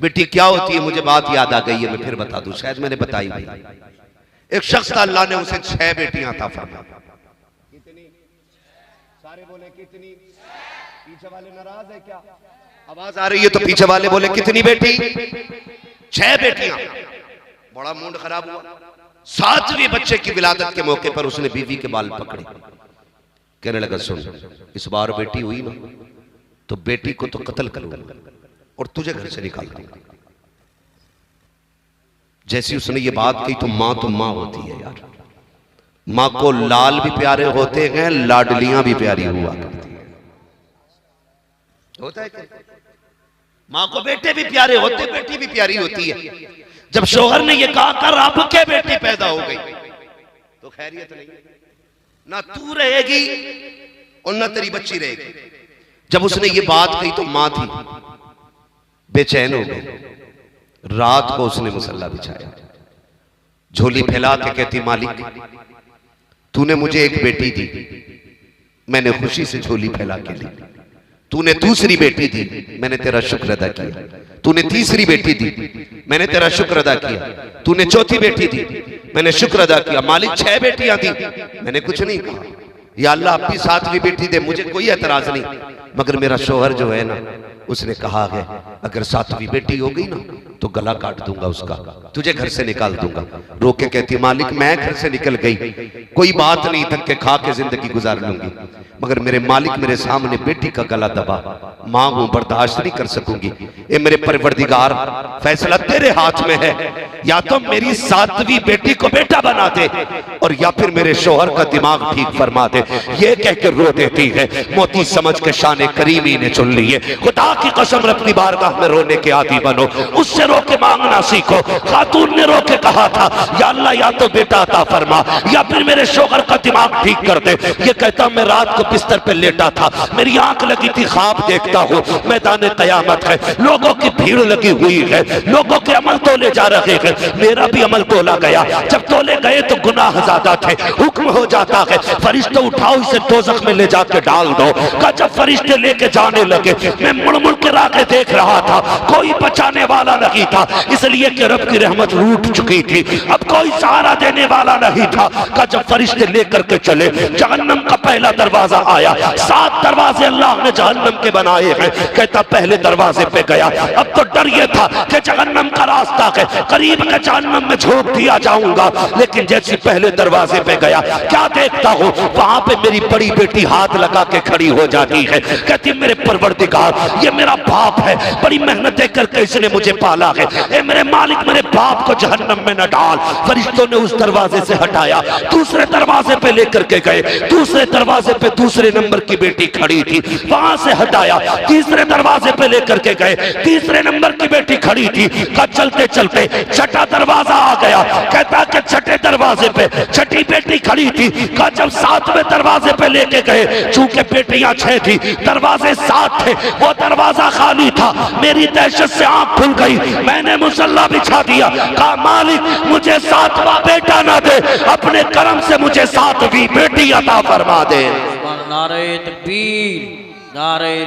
बेटी क्या होती है, मुझे बात याद आ गई है, मैं फिर बता दूं, शायद मैंने बताई भी। एक शख्स था, अल्लाह ने उसे 6 बेटियां अता फरमाई। कितनी? सारे बोले कितनी? पीछे वाले नाराज है क्या? आवाज आ रही है तो पीछे वाले बोले कितनी बेटी? 6 बेटियां। बड़ा मूड खराब हुआ। 7वें बच्चे की विलादत के मौके पर उसने बीवी के बाल पकड़े, कहने लगा सुन, इस बार बेटी हुई ना तो बेटी को तो कत्ल करूंगा और तुझे घर से निकाल दूंगा। जैसी उसने ये बात कही तो मां होती है यार। मां को लाल भी प्यारे होते हैं, लाडलियां भी प्यारी हुआ करती है। होता है क्या? मां को बेटे भी प्यारे होते, बेटी भी प्यारी होती है। जब शौहर ने यह कहा कर अब के बेटी पैदा हो गई तो खैरियत नहीं, ना तू रहेगी और ना तेरी बच्ची रहेगी। जब उसने ये बात कही तो मां थी बेचैन हो गई। रात को उसने मुसल्ला बिछाया, झोली फैला के कहती मालिक तूने मुझे एक बेटी दी, मैंने खुशी से झोली फैला के ली। तूने दूसरी बेटी दी, मैंने तेरा शुक्र अदा किया। तूने तीसरी बेटी दी, मैंने तेरा शुक्र अदा किया। तूने चौथी बेटी दी, मैंने शुक्र अदा किया। मालिक 6 बेटियां दी, मैंने कुछ नहीं कहा। या अल्लाह अब भी 7वीं बेटी दे, मुझे कोई एतराज नहीं, मगर मेरा शोहर जो है ना उसने कहा है अगर 7वीं बेटी हो गई ना तो गला काट दूंगा उसका, तुझे घर से निकाल दूंगा। रोके कहती मालिक मैं घर से निकल गई, कोई बात नहीं, धक्के खा के जिंदगी गुजार लूंगी, मगर मेरे मालिक मेरे सामने बेटी का गला दबा, मां हूं, बर्दाश्त नहीं कर सकूंगी। ए मेरे परवरदिगार फैसला तेरे हाथ में है, या तो मेरी 7वीं बेटी को बेटा बना दे और या फिर मेरे शोहर का दिमाग ठीक फरमा दे। ये कहकर रो देती है। मोती समझ के शान करीमी ने चुन लिए। खुदा की कसम अपनी बारगाह में रोने के आदी बनो, उससे रो के मांगना सीखो। खातून ने रो के कहा था या अल्लाह या तो बेटा अता फरमा या फिर मेरे शोहर का दिमाग ठीक कर दे। ये कहता मैं रात को बिस्तर पे लेटा था, मेरी आंख लगी थी, ख्वाब देखता हूँ मैदान कयामत है, लोगों की भीड़ लगी हुई है, लोगों के अमल तोले जा रहे हैं, मेरा भी अमल तोला गया। जब तोले गए तो गुनाह ज्यादा थे, हुक्म हो जाता है फरिश्ते उठाओ इसे दोज़ख में ले जाके डाल दो। का जब फरिश्ते लेके जाने लगे मैं मुड़ मुड़ के राह देख रहा था, कोई बचाने वाला नहीं था, इसलिए कि रब की रहमत रूठ चुकी थी, अब कोई सहारा देने वाला नहीं था। का जब फरिश्ते लेकर के चले, जहन्नम का पहला दरवाजा आया। 7 दरवाजे अल्लाह ने जहन्नम के बनाए हैं। कहता पहले दरवाजे पे गया, अब तो डर ये था कि जहन्नम का रास्ता है, करीब के जहन्नम में झोंक दिया जाऊंगा। लेकिन जैसे पहले दरवाजे पे गया क्या देखता हूँ, वहां पे मेरी बड़ी बेटी हाथ लगा के खड़ी हो जाती है। कहती मेरे परवरदिगार ये मेरा बाप है, बड़ी मेहनतें करके इसने मुझे पाला है, ए मेरे मालिक मेरे बाप को जहन्नम में न डाल। फरिश्तों ने उस दरवाजे से हटाया, दूसरे दरवाजे पे लेकर के गए, दूसरे दरवाजे पे दूसरे नंबर की बेटी खड़ी थी, वहां से हटाया, तीसरे दरवाजे पे लेकर के गए, तीसरे नंबर की बेटी खड़ी थी। का चलते चलते छठा दरवाजा आ गया। कहता कि छठे दरवाजे पे छठी बेटी खड़ी थी। का जब 7वें दरवाजे पे लेके गए, चूंकि बेटियां 6 थी, दरवाजे 7 थे, वो दरवाजा खाली था। मेरी दहशत से आंख खुल गई, मैंने मुसल्ला बिछा दिया। कहा मालिक मुझे 7वां बेटा ना दे, अपने करम से मुझे 7वीं बेटी अता फरमा दे। नारे तकबीर, नारे